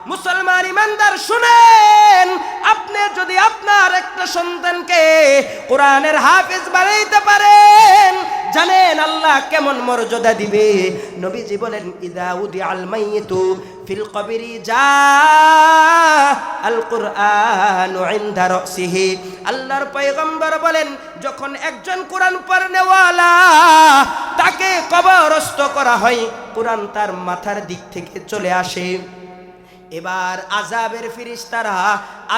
মুসলমান ইমানদার শুনেন, আপনি যদি আপনার একটা সন্তানকে কোরআনের হাফেজ বানাইতে পারেন, জানেন আল্লাহ কেমন মর্যাদা দিবে। নবীজি বলেন, ইদা উদি আল মাইয়িতু ফিল কবরি যা আল কুরআন ইনদা রাসিহি। আল্লাহর পয়গম্বর বলেন, যখন একজন কোরআন পড়নেওয়ালা তাকে কবরস্থ করা হয়, কোরআন তার মাথার দিক থেকে চলে আসে। এবার আযাবের ফেরেশতারা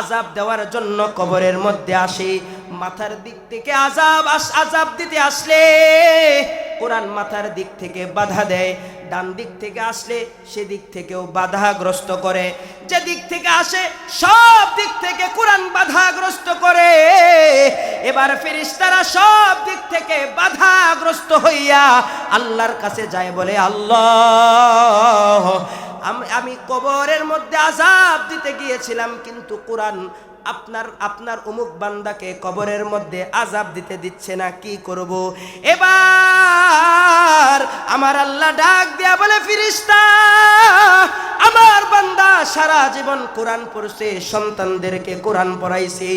আযাব দেওয়ার জন্য কবরের মধ্যে আসে। মাথার দিক থেকে আযাব দিতে আসলে কোরআন মাথার দিক থেকে বাধা দেয়, ডান দিক থেকে আসলে সেদিক থেকেও বাধাগ্রস্ত করে, যে দিক থেকে আসে সব দিক থেকে কোরআন বাধাগ্রস্ত করে। এবার ফেরেশতারা সব দিক থেকে বাধাগ্রস্ত হইয়া আল্লাহর কাছে যায়, বলে আল্লাহ, আমি কবরের মধ্যে আযাব দিতে গিয়েছিলাম, কিন্তু কোরআন আপনার অমুক বান্দাকে কবরের মধ্যে আযাব দিতে দিচ্ছে না, কি করব? এবার আমার আল্লাহ ডাক দিয়া বলে, ফেরেশতা, আমার বান্দা সারা জীবন কোরআন পড়ছে, সন্তানদেরকে কোরআন পড়াইছে,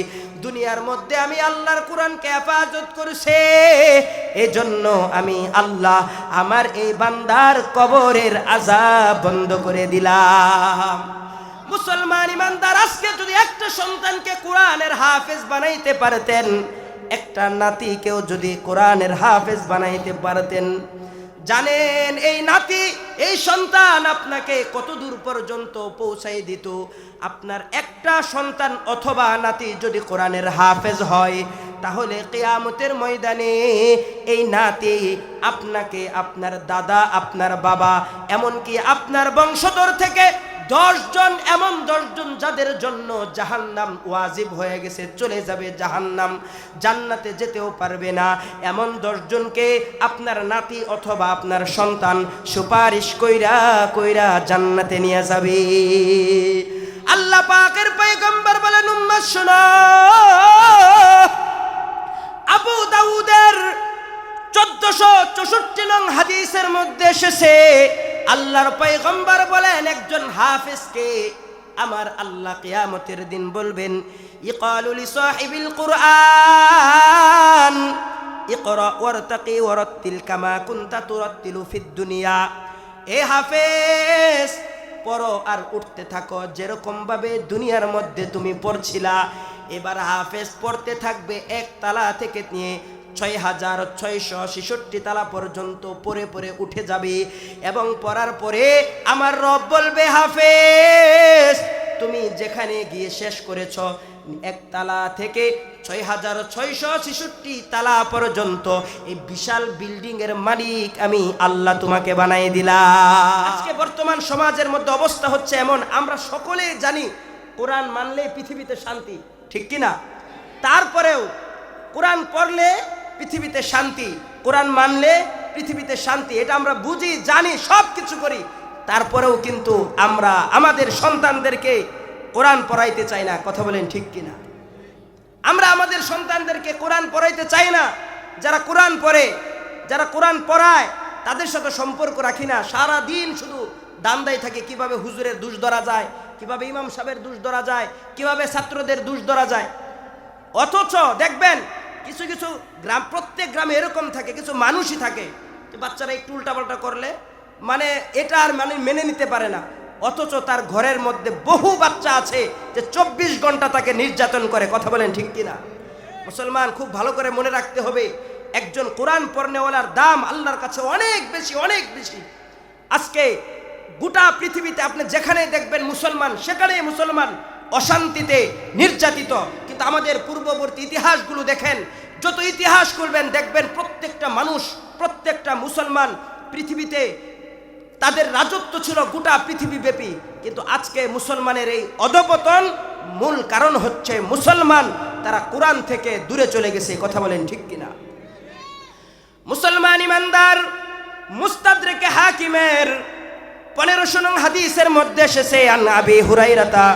দুনিয়ার মধ্যে আমি আল্লাহর কোরআনকে হেফাজত করছে, এজন্য আমি আল্লাহ আমার এই বান্দার কবরের আযাব বন্ধ করে দিলাম। মুসলমান ইমানদার, আজকে যদি একটা সন্তানকে কোরআনের হাফেজ বানাইতে পারতেন, একটা নাতিকেও যদি কোরআনের হাফেজ বানাইতে পারতেন, জানেন এই নাতি, এই সন্তান আপনাকে কত দূর পর্যন্ত পৌঁছাই দিত। আপনার একটা সন্তান অথবা নাতি যদি কোরআনের হাফেজ হয়, তাহলে কিয়ামতের ময়দানে এই নাতি আপনাকে, আপনার দাদা, আপনার বাবা, এমনকি আপনার বংশধর থেকে 10 জন, এমন 10 জন যাদের জন্য জাহান্নাম ওয়াজিব হয়ে গেছে, চলে যাবে জাহান্নাম, জান্নাতে যেতেও পারবে না, এমন 10 জনকে আপনার নাতি অথবা আপনার সন্তান সুপারিশ কইরা কইরা জান্নাতে নিয়ে যাবে। আল্লাহ পাকের পয়গম্বর বলেন, উম্মত শোনো, আবু দাউদের 1464 নং হাদিসের মধ্যে এসেছে, আল্লাহর পয়গম্বর বলেন, একজন হাফেজকে আমার আল্লাহ কিয়ামতের দিন বলবেন, ইকালু লিসাহিবিল কুরআন ইকরা ওয়ারতাকি ওয়ারাত্তিল কামা কুনতা তুরাত্তিলু ফিদ দুনিয়া। এ হাফেজ, পড়ো আর উঠতে থাকো, যেরকম ভাবে দুনিয়ার মধ্যে তুমি পড়ছিলা। এবার হাফেজ পড়তে থাকবে, এক তালা থেকে নিয়ে 6666 তালা পর্যন্ত পড়ে পড়ে উঠে যাবে, এবং পড়ার পরে আমার রব বলবে, হাফেজ, তুমি যেখানে গিয়ে শেষ করেছ, এক তালা থেকে 6666 তালা পর্যন্ত এই বিশাল বিল্ডিং এর মালিক আমি আল্লাহ তোমাকে বানাই দিলাম। আজকে বর্তমান সমাজের মধ্যে অবস্থা হচ্ছে এমন, আমরা সকলেই জানি কোরআন মানলে পৃথিবীতে শান্তি, ঠিক কিনা? তারপরেও কোরআন পড়লে পৃথিবীতে শান্তি, কোরআন মানলে পৃথিবীতে শান্তি, এটা আমরা বুঝি, জানি, সব কিছু করি, তারপরেও কিন্তু আমরা আমাদের সন্তানদেরকে কোরআন পড়াইতে চাই না। কথা বলেন ঠিক কিনা? আমরা আমাদের সন্তানদেরকে কোরআন পড়াইতে চাই না। যারা কোরআন পড়ে, যারা কোরআন পড়ায়, তাদের সাথে সম্পর্ক রাখি না, সারা দিন শুধু দান্দায় থাকে, কিভাবে হুজুরের দোষ ধরা যায়, কিভাবে ইমাম সাহেবের দোষ ধরা যায়, কিভাবে ছাত্রদের দোষ ধরা যায়। অথচ দেখবেন কিছু কিছু গ্রাম, প্রত্যেক গ্রামে এরকম থাকে, কিছু মানুষই থাকে যে বাচ্চারা একটু উল্টাপাল্টা করলে মানে এটা আর মেনে নিতে পারে না, অথচ তার ঘরের মধ্যে বহু বাচ্চা আছে যে 24 ঘন্টা তাকে নির্যাতন করে। কথা বলেন ঠিক কিনা? মুসলমান, খুব ভালো করে মনে রাখতে হবে, একজন কোরআন পড়নেওয়ালার দাম আল্লাহর কাছে অনেক বেশি, অনেক বেশি। আজকে গোটা পৃথিবীতে আপনি যেখানে দেখবেন মুসলমান, সেখানেই মুসলমান অশান্তিতে নির্যাতিত। কিন্তু আমাদের পূর্ববর্তী ইতিহাসগুলো দেখেন, যত ইতিহাস করবেন দেখবেন প্রত্যেকটা মানুষ, প্রত্যেকটা মুসলমান পৃথিবীতে তাদের রাজত্ব ছিল গোটা পৃথিবীব্যাপী। কিন্তু আজকে মুসলমানের এই অধঃপতন মূল কারণ হচ্ছে মুসলমান তারা কোরআন থেকে দূরে চলে গেছে। কথা বলেন ঠিক কিনা? মুসলমান ইমানদার, মুস্তাদরিকে হাকিমের 1500 নং হাদিসের মধ্যে এসেছে, আন আবি হুরায়রা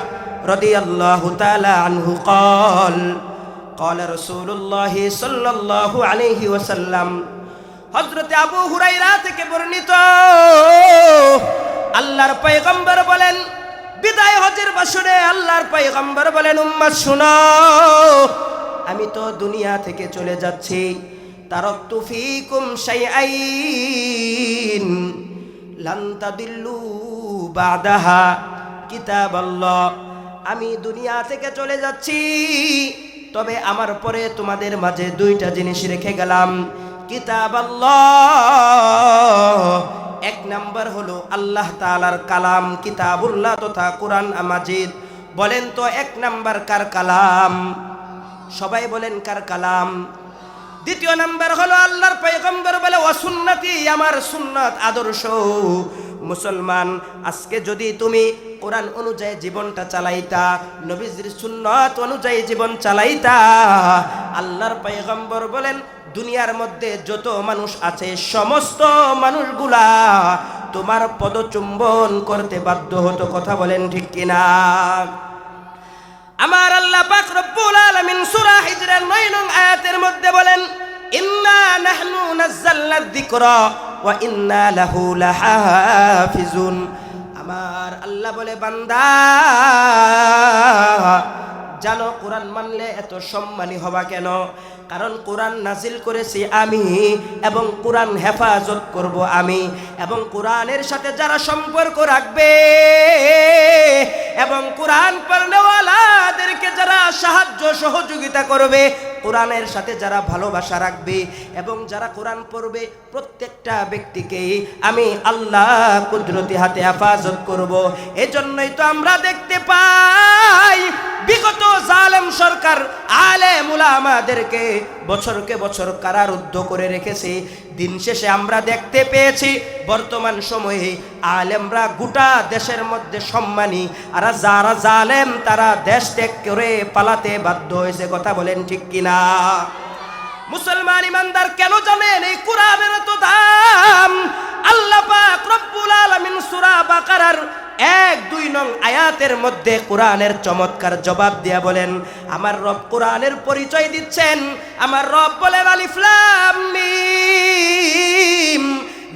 রাদিয়াল্লাহু তাআলা আনহু قال قال رسول الله صلى الله عليه وسلم। হযরত আবু হুরায়রা থেকে বর্ণিত, আল্লাহর পয়গম্বর বলেন, বিদায় হজের বাসরে আল্লাহর পয়গম্বর বলেন, উম্মত শুনো, আমি তো দুনিয়া থেকে চলে যাচ্ছি। তারাকতু ফীকুম শাইআইন লান তাদিল্লু বাদাহা কিতাবাল্লাহ। আমি দুনিয়া থেকে চলে যাচ্ছি, তবে আমার পরে তোমাদের মাঝে দুইটা জিনিস রেখে গেলাম। কিতাবাল্লাহ, এক নাম্বার হলো আল্লাহ তাআলার কালাম কিতাবুল্লাহ তথা কোরআন মাজিদ। বলেন তো এক নাম্বার কার কালাম? সবাই বলেন কার কালাম? দ্বিতীয় নাম্বার হলো আল্লাহর পয়গম্বর বলে ওয়া সুন্নতি, আমার সুন্নাত আদর্শ। মুসলমান, আজকে যদি তুমি কোরআন অনুযায়ী জীবনটা চালাইতা, নবীজির সুন্নাত অনুযায়ী জীবন চালাইতা, আল্লাহর পয়গম্বর বলেন দুনিয়ার মধ্যে যত মানুষ আছে সমস্ত মানুষগুলা তোমার পদচুম্বন করতে বাধ্য হতো। কথা বলেন ঠিক কিনা? আমার আল্লাহ পাক রব্বুল আলামিন সূরা হিজরের 9 নং আয়াতের মধ্যে বলেন, ইন্না নাহনু নাযালনা যিকরা ওয়া ইন্না লাহু লাহাফিজুন। আমার আল্লাহ বলে, বান্দা জানো কোরআন মানলে এত সম্মানী হবা কেন? কারণ কোরআন নাজিল করেছি আমি, এবং কোরআন হেফাজত করব আমি, এবং কোরআনের সাথে যারা সম্পর্ক রাখবে এবং কোরআন পড়নেওয়ালাদেরকে যারা সাহায্য সহযোগিতা করবে, কোরআনের সাথে যারা ভালোবাসা রাখবে এবং যারা কোরআন পড়বে, প্রত্যেকটা ব্যক্তিকেই আমি আল্লাহ কুদরতি হাতে হেফাজত করব। এজন্যই তো আমরা দেখতে পাই বিগত জালেম সরকার আলেম উলামাদেরকে বছরকে বছর কারারুদ্ধ করে রেখেছে। দিন শেষে আমরা দেখতে পেয়েছি বর্তমান সময়ে আলেমরা গোটা দেশের মধ্যে সম্মানী, আর যারা জালেম তারা দেশ ত্যাগ করে পালাতে বাধ্য হয়েছে। কথা বলেন ঠিক কিনা? মুসলমান ইমানদার, কেন জানেন এই কোরআনের এত দাম? আল্লাহ পাক রব্বুল আলামিন সূরা বাকারার 1-2 নং আয়াতের মধ্যে কোরআনের চমৎকার জবাব দিয়া বলেন, আমার রব কোরআনের পরিচয় দিচ্ছেন। আমার রব বলেন, আলিফ লাম মিম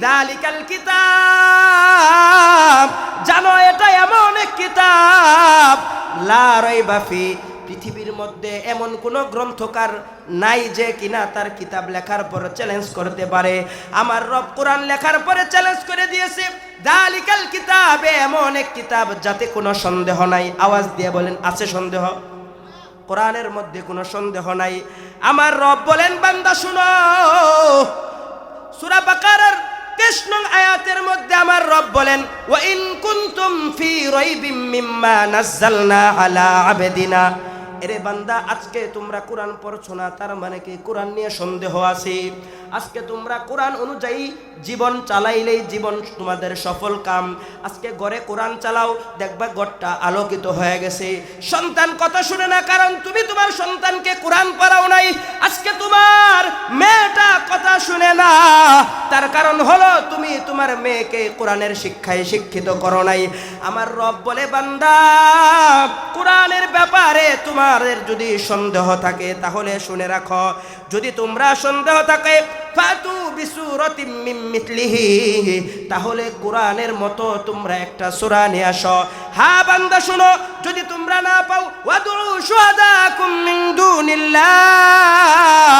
যালিকাল কিতাব, জানো এটা এমন এক কিতাব লা রাইবা ফি, পৃথিবীর মধ্যে এমন কোন গ্রন্থকার নাই যে কিনা তার কিতাব লেখার পর চ্যালেঞ্জ করতে পারে। আমার রব কোরআন লেখার পরে চ্যালেঞ্জ করে দিয়েছে, যালিকাল কিতাবে, এমন এক কিতাব যাতে কোনো সন্দেহ নাই। আওয়াজ দিয়ে বলেন, আছে সন্দেহ? কোরআনের মধ্যে কোনো সন্দেহ নাই। আমার রব বলেন, বান্দা শুনো, সূরা বাকারার 23 নং আয়াতের মধ্যে আমার রব বলেন, ওয়া ইন কুনতুম ফি রাইবিম মিম্মা নাযালনা আলা আবদিনা। এরে বান্দা, আজকে তোমরা কোরআন পড়ছো না, তার মানে কি কোরআন নিয়ে সন্দেহ আছে? আজকে তোমরা কোরআন অনুযায়ী জীবন চালাইলেই জীবন তোমাদের সফল কাম। আজকে ঘরে কোরআন চালাও, দেখবা ঘরটা আলোকিত হয়ে গেছে। সন্তান কথা শুনে না, কারণ তুমি তোমার সন্তানকে কোরআন পড়াও নাই। আজকে তোমার মেয়েটা কথা শুনে না, তার কারণ হলো তুমি তোমার মেয়েকে কোরআনের শিক্ষায় শিক্ষিত করো নাই। আমার রব বলে, বান্দা কোরআনের ব্যাপারে তোমাদের যদি সন্দেহ থাকে তাহলে শুনে রাখো, যদি তোমরা সন্দেহ থাকে ফাতু বিসূরাতিম মিন মিথলিহি, তাহলে কোরআনের মতো তোমরা একটা সূরা নিয়ে আসো। হ্যাঁ বান্দা শুনো, যদি তোমরা না পাও, ওয়াদউ শুহাদাকুম মিন দুনিল্লাহ,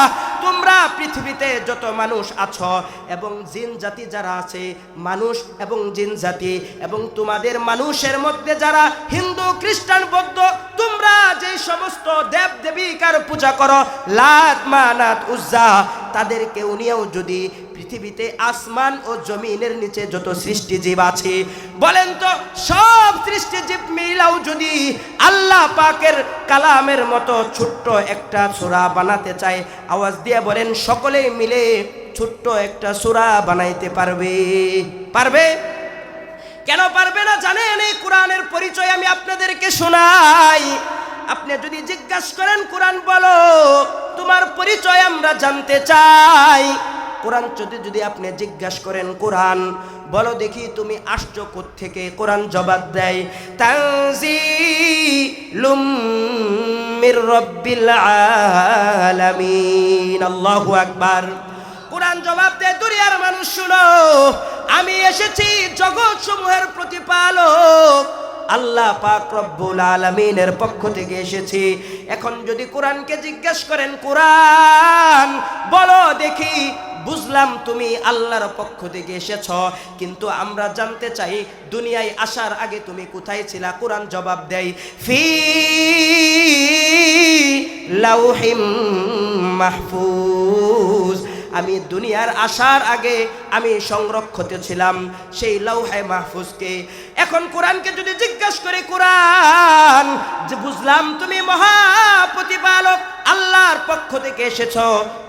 তোমরা পৃথিবীতে যত মানুষ আছো এবং জিন জাতি যারা আছে, মানুষ এবং জিন জাতি, এবং তোমাদের মানুষের মধ্যে যারা হিন্দু খ্রিস্টান বৌদ্ধ, তোমরা যে সমস্ত দেব দেবিকার পূজা করো, লাত মানাত উজ্জা, তাদেরকে নিয়েও যদি পৃথিবীতে আসমান ও জমিনের নিচে যত সৃষ্টিজীব আছে, বলেন তো সব সৃষ্টিজীব মিলাও যদি আল্লাহ পাকের কালামের মতো ছোট্ট একটা সূরা বানাতে চায়, আওয়াজ দিয়ে বলেন সকলেই মিলে ছোট্ট একটা সূরা বানাইতে পারবে? পারবে? কেন পারবে না জানেন? এই কোরআনের পরিচয় আমি আপনাদেরকে শোনাই। আপনি যদি জিজ্ঞাসা করেন কোরআন বলো, তোমার পরিচয় আমরা জানতে চাই। কোরআন যদি আপনি জিজ্ঞাসা করেন কোরআন বলো দেখি তুমি আসছো কোত্থেকে, কোরআন জবাব দেয়, তানজিলুম মির রাব্বিল আলামিন। আল্লাহু আকবার। কোরআন জবাব দেয়, দুনিয়ার মানুষ শুনো, আমি এসেছি জগৎ সমূহের প্রতিপালক আল্লাহ পাক রব্বুল আলামিনের পক্ষ থেকে এসেছি। এখন যদি কোরআনকে জিজ্ঞেস করেন, কোরআন বলো দেখি, বুঝলাম তুমি আল্লাহর পক্ষ থেকে এসেছ, কিন্তু আমরা জানতে চাই দুনিয়ায় আসার আগে তুমি কোথায় ছিলা? কোরআন জবাব দেয়, ফি লাউহিম মাহফুজ। আমি দুনিয়ার আসার আগে আমি সংরক্ষিত ছিলাম সেই লাউহে মাহফুজকে। এখন কোরআনকে যদি জিজ্ঞাসা করে, কোরআন যে বুঝলাম তুমি মহা প্রতিপালক আল্লাহর পক্ষ থেকে এসেছ,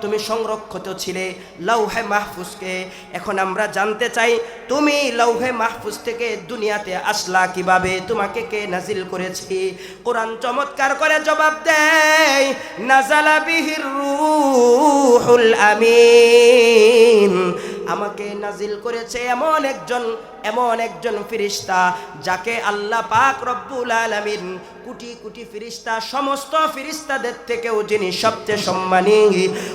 তুমি সংরক্ষিত ছিলে লাউহে মাহফুজকে। এখন আমরা জানতে চাই তুমি লাউহে মাহফুজ থেকে দুনিয়াতে আসলা কিভাবে? তোমাকে কে নাজিল করেছে? কোরআন চমৎকার করে জবাব দেয়, নাজালা বিহির রূহুল আমিন। আমাকে নাজিল করেছে এমন একজন ফেরেশতা যাকে আল্লাহ পাক রব্বুল আলামিন কোটি কোটি ফেরেশতা, সমস্ত ফেরেশতাদের থেকেও যিনি সবচেয়ে সম্মানী,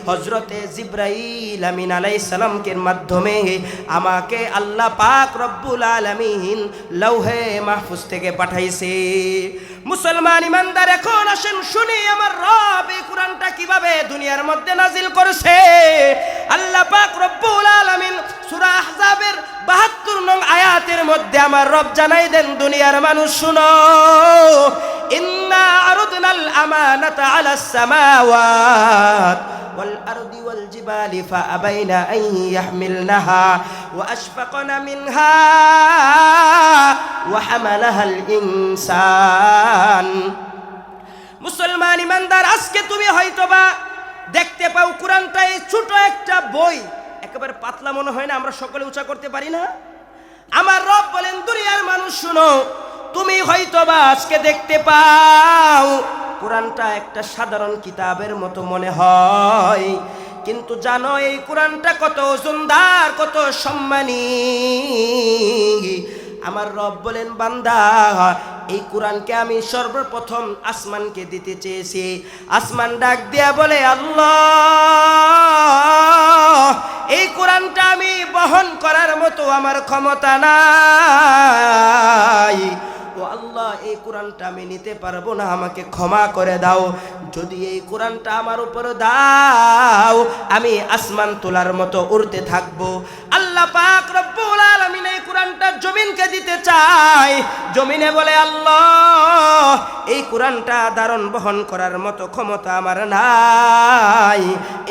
হযরতে জিবরাইল আমিন আলাইহিস সালামকে মাধ্যমে আমাকে আল্লাহ পাক রব্বুল আলামিন লাউহে মাহফুজ থেকে পাঠাইছে। মুসলমান ইমানদার, এখন আসেন শুনি আমার রব এই কোরআনটা কিভাবে দুনিয়ার মধ্যে নাজিল করেছে। আল্লাহ পাক রব্বুল আলামিন সূরা আহজাবের ৭২ নং আয়াতের মধ্যে আমার রব জানাই দেন, দুনিয়ার মানুষ শুনো, ইন্না আরাদনাল আমানাতা আলাস সামাওয়াত ওয়াল আরদি ওয়াল জিবালি ফাআবাইনা আন ইয়াহমিলনাহা ওয়া আশফাকনা মিনহা ওয়া হামালাহাল ইনসান। মুসলমান ইমানদার, আজকে তুমি হয়তোবা দেখতে পাও কোরআনটা এই ছোট একটা বই, একেবারে পাতলা মনে হয় না, আমরা সকলে উঁচা করতে পারি না। আমার রব বলেন, দুনিয়ার মানুষ শুনো, তুমি হয়তোবা আজকে দেখতে পাও কোরআনটা একটা সাধারণ কিতাবের মতো মনে হয়, কিন্তু জানো এই কোরআনটা কত ওজনদার, কত সম্মানী। আমার রব বলেন, বান্দা এই কোরআনকে আমি সর্বপ্রথম আসমানকে দিতে চেয়েছি। আসমান ডাক দিয়া বলে, আল্লাহ এই কোরআনটা আমি বহন করার মতো আমার ক্ষমতা নাই, ও আল্লাহ এই কোরআনটা আমি নিতে পারবো না, আমাকে ক্ষমা করে দাও। যদি এই কোরআনটা আমার উপর দাও আমি আসমান তোলার মতো উড়তে থাকবো। আল্লাহ পাক রব্বুল আলামিন এই কোরআনটা জমিনকে দিতে চায়। জমিনে বলে, আল্লাহ এই কোরআনটা ধারণ বহন করার মতো ক্ষমতা আমার নাই,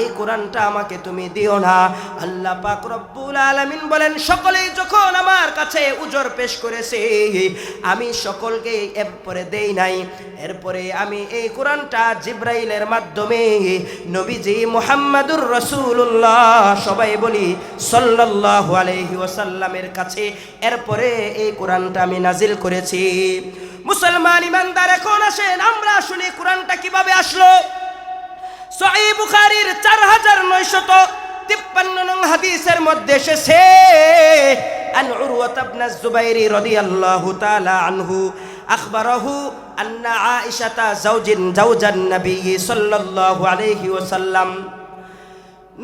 এই কোরআনটা আমাকে তুমি দিও না। আল্লাহ পাক রব্বুল আলামিন বলেন, সকলেই যখন আমার কাছে উজর পেশ করেছে আমি সকলকে এরপরে দেই নাই, এরপরে আমি এই কোরআনটা জিবরাইলের মাধ্যমে নবীজি মুহাম্মাদুর রাসূলুল্লাহ, সবাই বলি সাল্লাল্লাহু আলাইহি ওয়াসাল্লামের কাছে এরপরে এই কোরআনটা আমি নাজিল করেছি। মুসলমান ইমানদার, এখন আসেন আমরা শুনি কোরআনটা কিভাবে আসলো। সহিহ বুখারীর 4953 নং হাদিসের মধ্যে এসেছে, আন উরওয়া ইবনে যুবাইর রাদিয়াল্লাহু তাআলা আনহু আখবরাহু আন্না আয়েশা জাওজান নবী সাল্লাল্লাহু আলাইহি ওয়াসাল্লাম।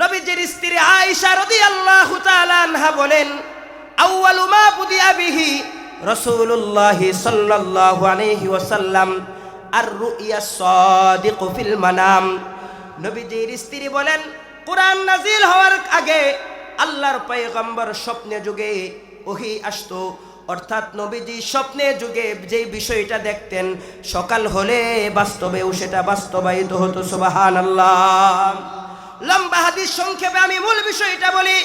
নবীজির স্ত্রী আয়েশা রাদিয়াল্লাহু তাআলা আনহা বলেন, আউয়ালু মা বুদিয়া বিহি রাসূলুল্লাহ সাল্লাল্লাহু আলাইহি ওয়াসাল্লাম আর রুইয়া সাদিক ফিল মানাম। নবীজির স্ত্রী বলেন, কোরআন নাজিল হওয়ার আগে আল্লাহর পয়গম্বর স্বপ্নে যুগে ওহী আসতো, অর্থাৎ নবীজি স্বপ্নে যুগে যে বিষয়টা দেখতেন সকাল হলে বাস্তবেও সেটা বাস্তবায়িত হতো। সুবহানাল্লাহ। লম্বা হাদিস সংক্ষেপে আমি মূল বিষয়টা বলি।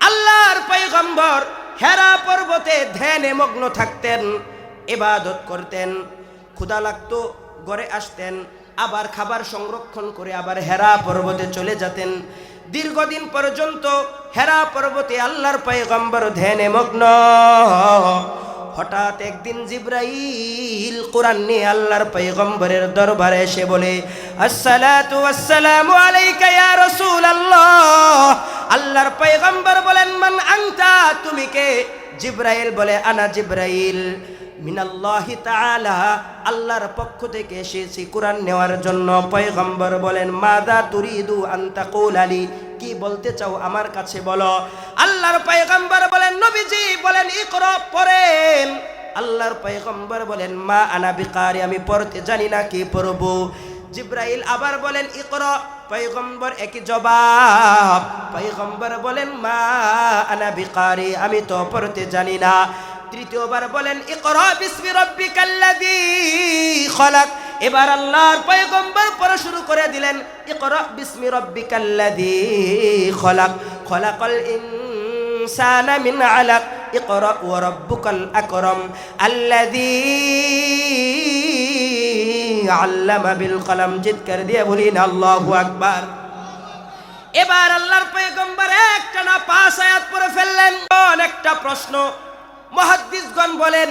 আল্লাহর পয়গম্বর হেরা পর্বতে ধ্যানে মগ্ন থাকতেন, ইবাদত করতেন, ক্ষুধা লাগতো ঘরে আসতেন, আবার খাবার সংরক্ষণ করে আবার হেরা পর্বতে চলে যেতেন। দীর্ঘদিন পর্যন্ত হেরা পর্বতে আল্লাহর পয়গম্বর ধ্যানে মগ্ন। হঠাৎ একদিন জিবরাইল কোরআন নিয়ে আল্লাহর পয়গম্বরের দরবারে এসে বলে, আসসালাতু ওয়াসসালামু আলাইকা ইয়া রাসূলুল্লাহ। আল্লাহর পয়গম্বর বলেন, মান আনতা, তুমি কে? জিবরাইল বলে, আনা জিবরাইল মিনাল্লাহি তাআলা, আল্লাহর পক্ষ থেকে এসেছি কোরআন নেওয়ার জন্য। পয়গম্বর বলেন, মাযা তুরিদু আন তাকুল আলী, কি বলতে চাও আমার কাছে বলো। আল্লাহর পয়গম্বর বলেন, নবীজি বলেন, ইকরা, পড়েন। আল্লাহর পয়গম্বর বলেন মা আনা বিকারি, আমি পড়তে জানি না, কি পড়ব? জিব্রাইল আবার বলেন ইকরা, পয়গম্বর একই জবাব। পয়গম্বর বলেন মা আনা বিকারি, আমি তো পড়তে জানি না। তৃতীয়বার বলেন ইকরা বিসমি রাব্বিকাল্লাযী খলাক। এবার আল্লাহর পয়গম্বর পড়া শুরু করে দিলেন ইকরা বিসমি রাব্বিকাল্লাযী খলাক, খলাকাল ইনসানা মিন আলাক, ইকরা ওয়া রাব্বুকাল আকরাম আল্লাযী আল্লামা বিল কলম। চিৎকার দিয়ে বলিন আল্লাহু আকবার। এবার আল্লাহর পয়গম্বর একটা না 5 আয়াত পড়ে ফেললেন। অনেকটা প্রশ্ন, মুহাদ্দিসগণ বলেন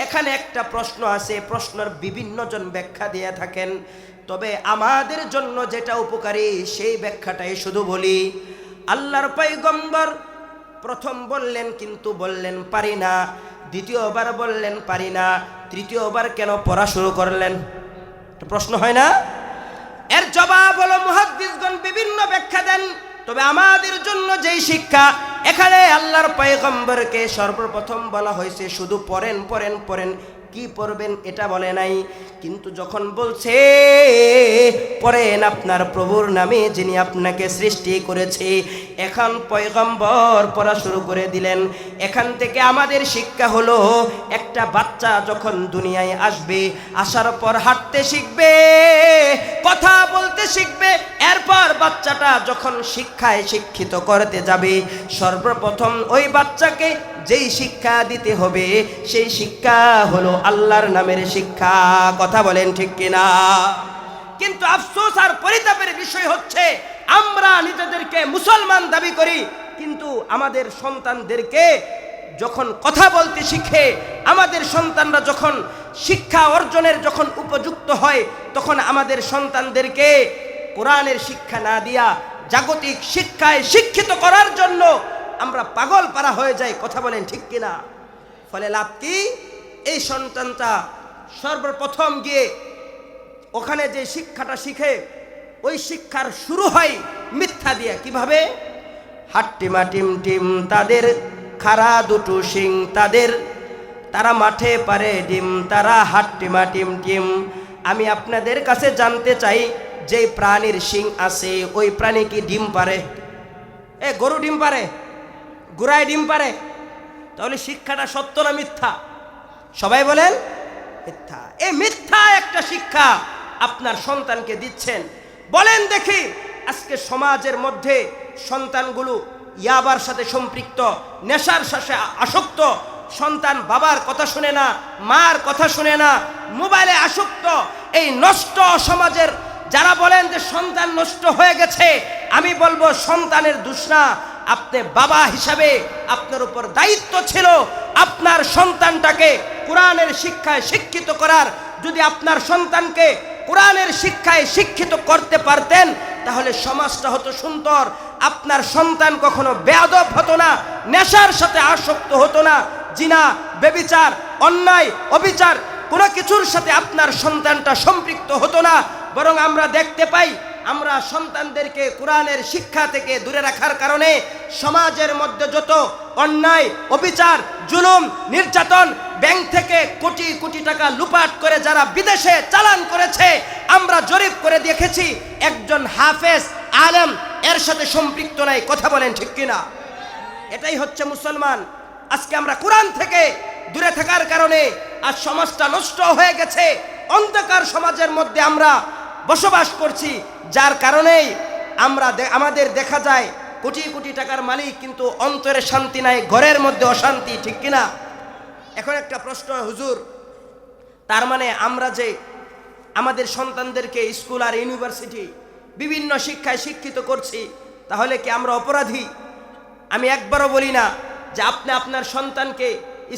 এখানে একটা প্রশ্ন আছে, প্রশ্নের বিভিন্ন জন ব্যাখ্যা দিয়ে থাকেন, তবে আমাদের জন্য যেটা উপকারী সেই ব্যাখ্যাটাই শুধু বলি। আল্লাহর পয়গম্বর প্রথম বললেন কিন্তু বললেন পারি না, দ্বিতীয়বার বললেন পারি না, তৃতীয়বার কেন পড়া শুরু করলেন? প্রশ্ন হয় না? এর জবাব হলো মুহাদ্দিসগণ বিভিন্ন ব্যাখ্যা দেন, তবে আমাদের জন্য যেই শিক্ষা, এখানে আল্লাহর পয়গম্বরকে সর্বপ্রথম বলা হয়েছে শুধু পড়েন পড়েন পড়েন, কি পড়বেন এটা বলে নাই। কিন্তু যখন বলছে পড়েন আপনার প্রভুর নামে যিনি আপনাকে সৃষ্টি করেছে, এখন পয়গম্বর পড়া শুরু করে দিলেন। এখান থেকে আমাদের শিক্ষা হলো একটা বাচ্চা যখন দুনিয়ায় আসবে, আসার পর হাঁটতে শিখবে, কথা বলতে শিখবে, এরপর বাচ্চাটা যখন শিক্ষায় শিক্ষিত করতে যাবে, সর্বপ্রথম ওই বাচ্চাকে যেই শিক্ষা দিতে হবে সেই শিক্ষা হলো আল্লাহর নামের শিক্ষা। কথা বলেন ঠিক কিনা? কিন্তু আফসোস আর পরিতাপের বিষয় হচ্ছে আমরা নিজেদেরকে মুসলমান দাবি করি, কিন্তু আমাদের সন্তানদেরকে যখন কথা বলতে শিখে, আমাদের সন্তানরা যখন শিক্ষা অর্জনের যখন উপযুক্ত হয়, তখন আমাদের সন্তানদেরকে কোরআনের শিক্ষা না দিয়া জাগতিক শিক্ষায় শিক্ষিত করার জন্য আমরা পাগল পারা হয়ে যাই। কথা বলেন ঠিক কিনা? ফলে লাভ কি? এই সন্তানটা সর্বপ্রথম গিয়ে ওখানে যে শিক্ষাটা শিখে, ওই শিক্ষার শুরু হয় মিথ্যা দিয়ে। কিভাবে? হাট্টিমা টিম টিম তাদের খাড়া দুটো শিং তাদের, তারা মাঠে পারে ডিম, তারা হাট্টিমা টিম টিম। আমি আপনাদের কাছে জানতে চাই, যে প্রাণীর শিং আছে ওই প্রাণী কি ডিম পারে? গরু ডিম পারে? গুড়ায় ডিম পারে? তাহলে শিক্ষাটা সত্য না মিথ্যা? সবাই বলেন মিথ্যা। এই মিথ্যা একটা শিক্ষা আপনার সন্তানকে দিচ্ছেন। বলেন দেখি, আজকে সমাজের মধ্যে সন্তানগুলো ইয়াবার সাথে সম্পৃক্ত, নেশার সাথে আসক্ত, সন্তান বাবার কথা শুনে না, মার কথা শুনে না, মোবাইলে আসক্ত। এই নষ্ট সমাজের যারা বলেন যে সন্তান নষ্ট হয়ে গেছে, আমি বলবো সন্তানের দোষ না, আপনি বাবা হিসাবে আপনার উপর দায়িত্ব ছিল আপনার সন্তানটাকে কোরআনের শিক্ষায় শিক্ষিত করার। যদি আপনার সন্তানকে কোরআনের শিক্ষায় শিক্ষিত করতে পারতেন তাহলে সমাজটা হতো সুন্দর। আপনার সন্তান কখনো বেয়াদব হতো না, নেশার সাথে আসক্ত হতো না, জিনা, ব্যভিচার, অন্যায়, অবিচার কোনো কিছুর সাথে আপনার সন্তানটা সম্পৃক্ত হতো না। বরং আমরা দেখতে পাই, আমরা সন্তানদেরকে কোরআনের শিক্ষা থেকে দূরে রাখার কারণে সমাজের মধ্যে যত অন্যায়, অবিচার, জুলুম, নির্যাতন, ব্যাংক থেকে কোটি কোটি টাকা লুপাট করে যারা বিদেশে চালান করেছে, আমরা জরিপ করে দেখেছি একজন হাফেজ আলেম এর সাথে সম্পৃক্ত নাই। কথা বলেন ঠিক কিনা? এটাই হচ্ছে মুসলমান। আজকে আমরা কোরআন থেকে দূরে থাকার কারণে আজ সমাজটা নষ্ট হয়ে গেছে। অন্ধকার সমাজের মধ্যে আমরা বসবাস করছি, যার কারণেই আমাদের দেখা যায় কোটি কোটি টাকার মালিক, কিন্তু অন্তরে শান্তি নাই, ঘরের মধ্যে অশান্তি। ঠিক কিনা? এখন একটা প্রশ্ন, হুজুর, তার মানে আমরা যে আমাদের সন্তানদেরকে স্কুল আর ইউনিভার্সিটি বিভিন্ন শিক্ষায় শিক্ষিত করছি, তাহলে কি আমরা অপরাধী? আমি একবারও বলি না যে আপনি আপনার সন্তানকে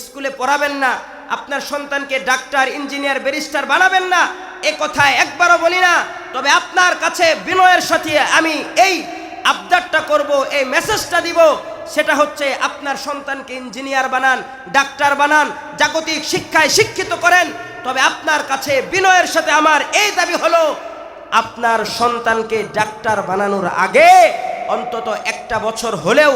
স্কুলে পড়াবেন না, আপনার সন্তানকে ডাক্তার, ইঞ্জিনিয়ার, ব্যারিস্টার বানাবেন না, এ কথা একবারও বলি না। তবে আপনার কাছে বিনয়ের সাথে আমি এই আবদারটা করব, এই মেসেজটা দিব, সেটা হচ্ছে আপনার সন্তানকে ইঞ্জিনিয়ার বানান, ডাক্তার বানান, জাগতিক শিক্ষায় শিক্ষিত করেন। তবে আপনার কাছে বিনয়ের সাথে আমার এই দাবি হলো, আপনার সন্তানকে ডাক্তার বানানোর আগে অন্তত একটা বছর হলেও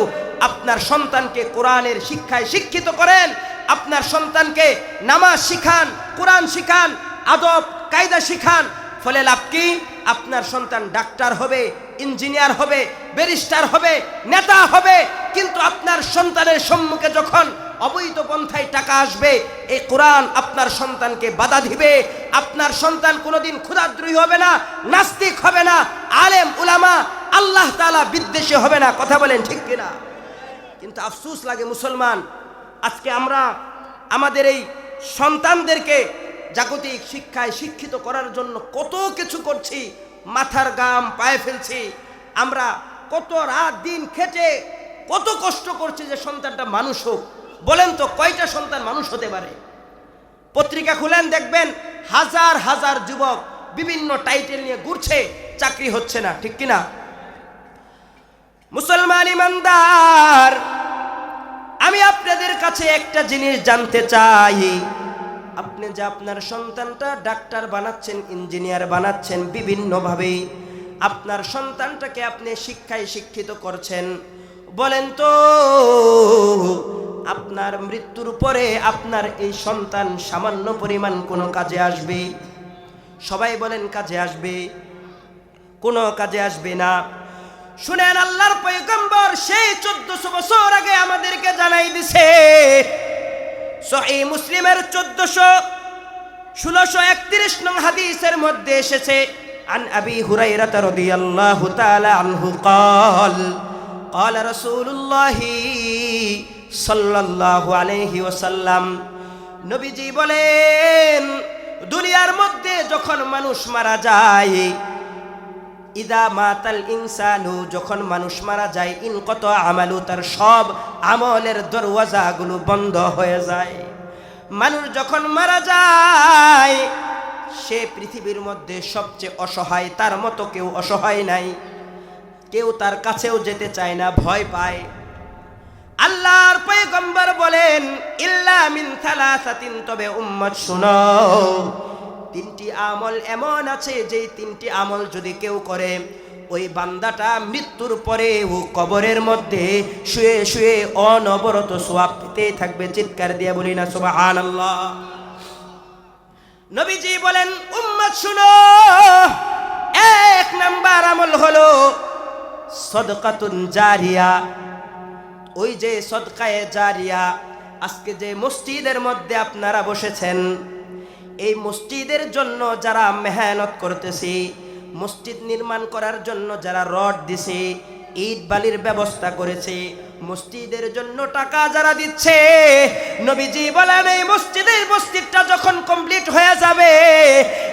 আপনার সন্তানকে কোরআনের শিক্ষায় শিক্ষিত করেন। আপনার সন্তানকে নামাজ শিখান, কোরআন শিখান, আদব কায়দা শিখান। ফলে লাভ কি? আপনার সন্তান ডাক্তার হবে, ইঞ্জিনিয়ার হবে, ব্যারিস্টার হবে, নেতা হবে। কিন্তু আপনার সন্তানের সম্মুখে যখন অবৈধ পন্থায় টাকা আসবে, এই কোরআন আপনার সন্তানকে বাধা দিবে। আপনার সন্তান কোনোদিন ক্ষুধাদ্রোহী হবে না, নাস্তিক হবে না, আলেম উলামা আল্লাহ তাআলা বিদ্বেষী হবে না। কথা বলেন ঠিক কিনা? কিন্তু আফসোস লাগে মুসলমান, আজকে আমরা আমাদের এই সন্তানদেরকে জাগতিক শিক্ষায় শিক্ষিত করার জন্য কত কিছু করছি, মাথার ঘাম পায়ে ফেলছি। আমরা কত রাত দিন খেটে কত কষ্ট করছি যে সন্তানটা মানুষ হোক। বলেন তো কয়টা সন্তান মানুষ হতে পারে? পত্রিকা খুলেন দেখবেন হাজার হাজার যুবক বিভিন্ন টাইটেল নিয়ে ঘুরছে, চাকরি হচ্ছে না। ঠিক কিনা? মুসলমান ইমানদার, আমি আপনাদের কাছে একটা জিনিস জানতে চাই। আপনি যে আপনার সন্তানটা ডাক্তার বানাচ্ছেন, ইঞ্জিনিয়ার বানাচ্ছেন, বিভিন্নভাবে আপনার সন্তানটাকে আপনি শিক্ষায় শিক্ষিত করছেন, বলেন তো আপনার মৃত্যুর পরে আপনার এই সন্তান সামান্য পরিমাণ কোনো কাজে আসবে? সবাই বলেন কাজে আসবে? কোনো কাজে আসবে না। শুনেন, আল্লাহর পয়গম্বর সেই 1400 বছর আগে আমাদেরকে জানাই দিছে। সহিহ মুসলিমের 1631 নং হাদিসের মধ্যে এসেছে, আন আবি হুরায়রা রাদিয়াল্লাহু তাআলা আনহু قال قال رسول الله সাল্লাল্লাহু আলাইহি ওয়াসাল্লাম, নবীজি বলেন, দুনিয়ার মধ্যে যখন মানুষ মারা যায়, ইদা মাতাল ইনসানু, যখন মানুষ মারা যায়, ইনকত আমালু, তার সব আমলের দরওয়াজাগুলো বন্ধ হয়ে যায়। মানুষ যখন মারা যায়, সে পৃথিবীর মধ্যে সবচেয়ে অসহায়, তার মতো কেউ অসহায় নাই। কেউ তার কাছেও যেতে চায় না, ভয় পায়। আল্লাহর পয়গম্বর বলেন, ইল্লা মিন থালাসাতিন, তবে উম্মত শুনো, তিনটি আমল এমন আছে যে তিনটি আমল যদি কেউ করে, ওই বান্দাটা মৃত্যুর পরে ও কবরের মধ্যে শুয়ে শুয়ে অনবরত সওয়াব পেতে থাকবে। চিৎকার দিয়ে বলি না সুবহানাল্লাহ। নবীজি বলেন, উম্মত শুনো, এক নাম্বার আমল হলো সদকাতুন জারিয়া। ওই যে সদকায়ে জারিয়া, আজকে যে মসজিদের মধ্যে আপনারা বসেছেন, এই মসজিদের জন্য যারা মেহনত করতেছে, মসজিদ নির্মাণ করার জন্য যারা রড দিছে, ইট বালির ব্যবস্থা করেছে, মসজিদের জন্য টাকা যারা দিচ্ছে, নবীজি বলেন এই মসজিদটা যখন কমপ্লিট হয়ে যাবে,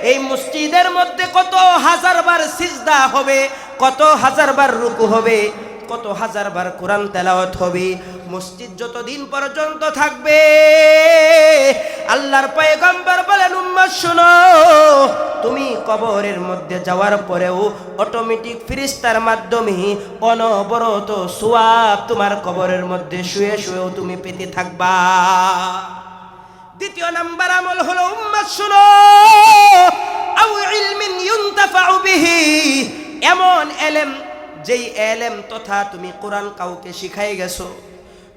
এই মসজিদের মধ্যে কত হাজার বার সিজদা হবে, কত হাজার বার রুকু হবে, কত হাজার বার কোরআন তেলাওয়াত হবে। মসজিদ যতদিন পর্যন্ত থাকবে, আল্লাহর পয়গম্বর বলেন, উম্মত শুনো, তুমি কবরের মধ্যে যাওয়ার পরেও অটোমেটিক ফেরেশতার মাধ্যমে অনবরত সওয়াব তোমার কবরের মধ্যে শুয়ে শুয়েও তুমি পেতে থাকবা। দ্বিতীয় নাম্বার আমল হলো, উম্মত শুনো, আও ইলমিন ইউনতাফাউ বিহি, এমন এলেম, যেই এলেম তথা তুমি কোরআন কাউকে শিখাই গেছো,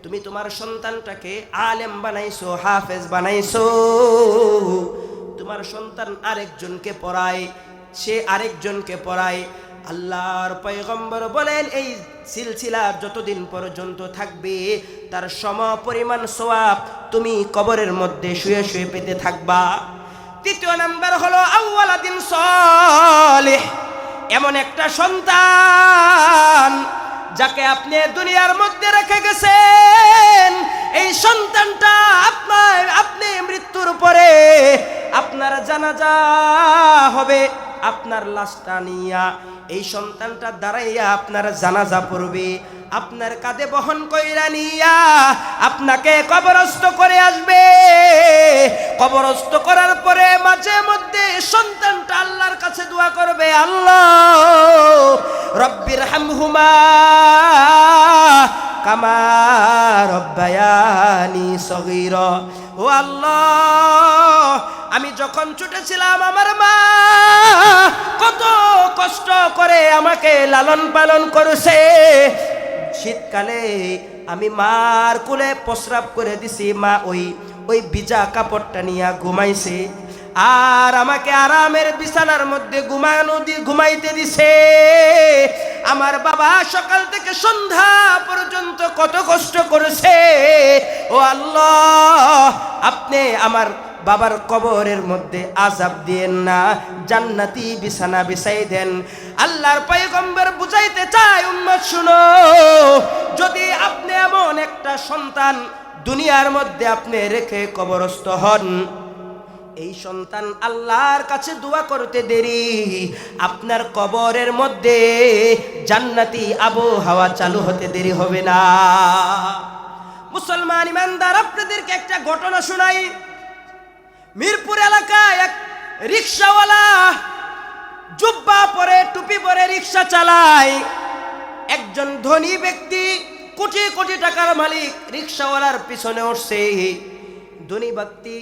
তুমি তোমার সন্তানটাকে আলেম বানাইছো, হাফেজ বানাইছো, তোমার সন্তান আরেকজনকে পড়ায়, সে আরেকজনকে পড়ায়। আল্লাহর পয়গম্বর বলেন, এই সিলসিলা যতদিন পর্যন্ত থাকবে, তার সম পরিমাণ সওয়াব তুমি কবরের মধ্যে শুয়ে শুয়ে পেতে থাকবা। তৃতীয় নাম্বার হলো আউওয়ালাদিন সালেহ, এমন একটা সন্তান যাকে আপনি দুনিয়ার মধ্যে রেখে গেছেন, এই সন্তানটা আপনি মৃত্যুর পরে আপনার জানাজা হবে, আপনার লাশটা নিয়া এই সন্তানটা দাঁড়াইয়া আপনার জানাজা পড়বে, আপনার কাঁধে বহন কইরা নিয়া আপনাকে কবরস্থ করে আসবে। কবরস্থ করার পরে মাঝে মধ্যে সন্তানটা আল্লাহর কাছে দোয়া করবে, আল্লাহ রব্বির হামহুমা কামা রব্বায়ানি সগীরা, ও আল্লাহ, আমি যখন ছোট ছিলাম আমার মা কত কষ্ট করে আমাকে লালন পালন করেছে, শীতকালে আমি মার কোলে প্রস্রাব করে দিছি, মা ওই ভিজা কাপড়টা নিয়ে ঘুমাইছে, আর আমাকে আরামের বিছানার মধ্যে ঘুমাইতে দিছে। আমার বাবা সকাল থেকে সন্ধ্যা পর্যন্ত কত কষ্ট করেছে। ও আল্লাহ, আপনি আমার বাবার কবরের মধ্যে আযাব দিয়েন না, জান্নাতি বিছানা বিছাই দেন। আল্লাহর পয়গম্বর বুঝাইতে চায়, উম্মত শুনো, যদি আপনি এমন একটা সন্তান দুনিয়ার মধ্যে আপনি রেখে কবরস্থ হন, এই সন্তান আল্লাহর কাছে দোয়া করতে দেরি, আপনার কবরের মধ্যে জান্নাতি আবহাওয়া চালু হতে দেরি হবে না। মুসলমান ইমানদার, আপনাদেরকে একটা ঘটনা শোনাই। মিরপুর এলাকায় এক রিকশাওয়ালা জুব্বা পরে টুপি পরে রিকশা চালায়। একজন ধনী ব্যক্তি, কোটি কোটি টাকার মালিক, রিকশাওয়ালার পিছনে উঠছে। ধনী ব্যক্তি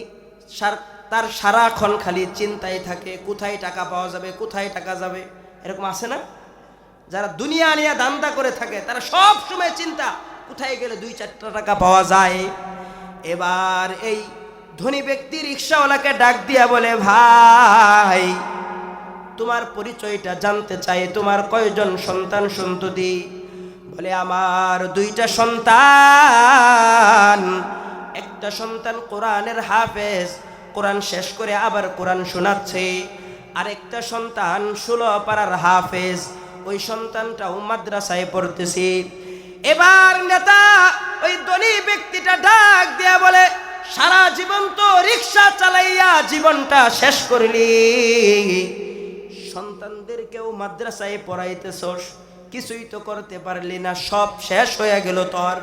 তার সারাক্ষণ খালি চিন্তায় থাকে, কোথায় টাকা পাওয়া যাবে, কোথায় টাকা যাবে। এরকম আছে না? যারা দুনিয়া নিয়ে ধান্দা করে থাকে তারা সব সময় চিন্তা, কোথায় গেলে 2-4টা টাকা পাওয়া যায়। এবার এই ধনী ব্যক্তি রিকশাওয়ালাকে ডাক দিয়া বলে, ভাই, তোমার পরিচয়টা জানতে চাই, তোমার কয়জন সন্তান সন্ততি? বলে, আমার 2টা সন্তান। একটা সন্তান কোরআনের হাফেজ, কোরআন শেষ করে আবার কোরআন শোনাচ্ছে। আরেকটা সন্তান 16 পারার হাফেজ, ওই সন্তানটাও মাদ্রাসায় পড়তেছে। এবার নেতা ওই ধনী ব্যক্তিটা ডাক দিয়া বলে, সারা জীবন তো রিকশা চালাইয়া জীবনটা শেষ করলি, সন্তানদেরকেও মাদ্রাসায় পড়াইতেছস, কিছুই তো করতে পারলি না, সব শেষ হয়ে গেল তোর।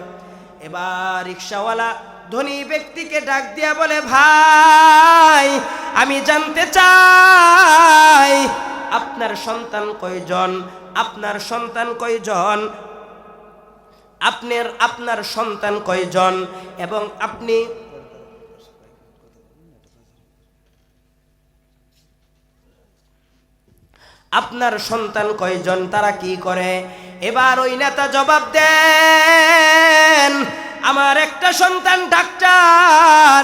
এবার রিকশাওয়ালা ধনী ব্যক্তিকে ডাক দিয়া বলে, ভাই, আমি জানতে চাই আপনার সন্তান কয়জন, আপনার সন্তান কয়জন, আপনার সন্তান কয়জন, এবং আপনার সন্তান কয়জন, তারা কি করে? এবার ওই নেতা জবাব দেন, আমার একটা সন্তান ডাক্তার,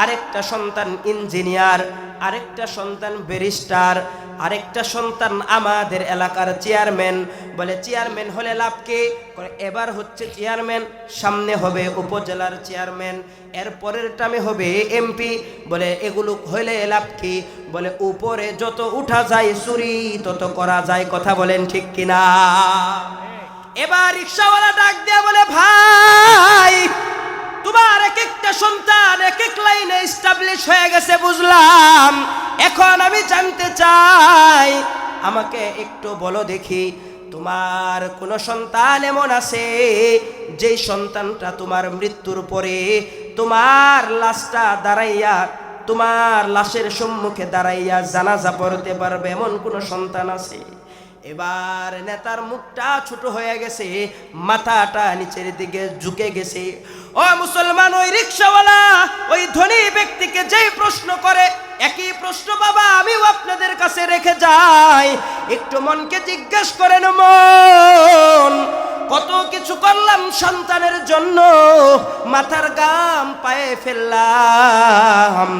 আরেকটা সন্তান ইঞ্জিনিয়ার, আরেকটা সন্তান ব্যারিস্টার, আরেকটা সন্তান আমাদের এলাকার চেয়ারম্যান। বলে, চেয়ারম্যান হলে লাভ কি? এবার হচ্ছে চেয়ারম্যান, সামনে হবে উপজেলার চেয়ারম্যান, এর পরের টামে হবে এমপি। বলে, এগুলো হইলে লাভ কি? বলে, উপরে যত উঠা যায় চুরি তত করা যায়। কথা বলেন ঠিক কিনা? এবার রিকশাওয়ালা ডাক দিয়ে বলে, ভাই, তোমার এক একটা সন্তান এক এক লাইনে এস্টাবলিশ হয়ে গেছে বুঝলাম, এখন আমি জানতে চাই, আমাকে একটু বলো দেখি, তোমার কোন সন্তান এমন আছে যে সন্তানটা তোমার মৃত্যুর পরে তোমার লাশটা দাঁড়াইয়া, তোমার লাশের সম্মুখে দাঁড়াইয়া জানাজা পড়তে পারবে, এমন কোন সন্তান আছে? এবার নেতার মুখটা ছোট হয়ে গেছে, মাথাটা নিচের দিকে ঝুঁকে গেছে। ও মুসলমান, ওই রিকশাওয়ালা ওই ধনী ব্যক্তিকে যেই প্রশ্ন করে, একই প্রশ্ন বাবা আমিও আপনাদের কাছে রেখে যাই। একটু মনকে জিজ্ঞেস করেন, মন, কত কিছু করলাম সন্তানের জন্য, মাথার ঘাম পায়ে ফেললাম,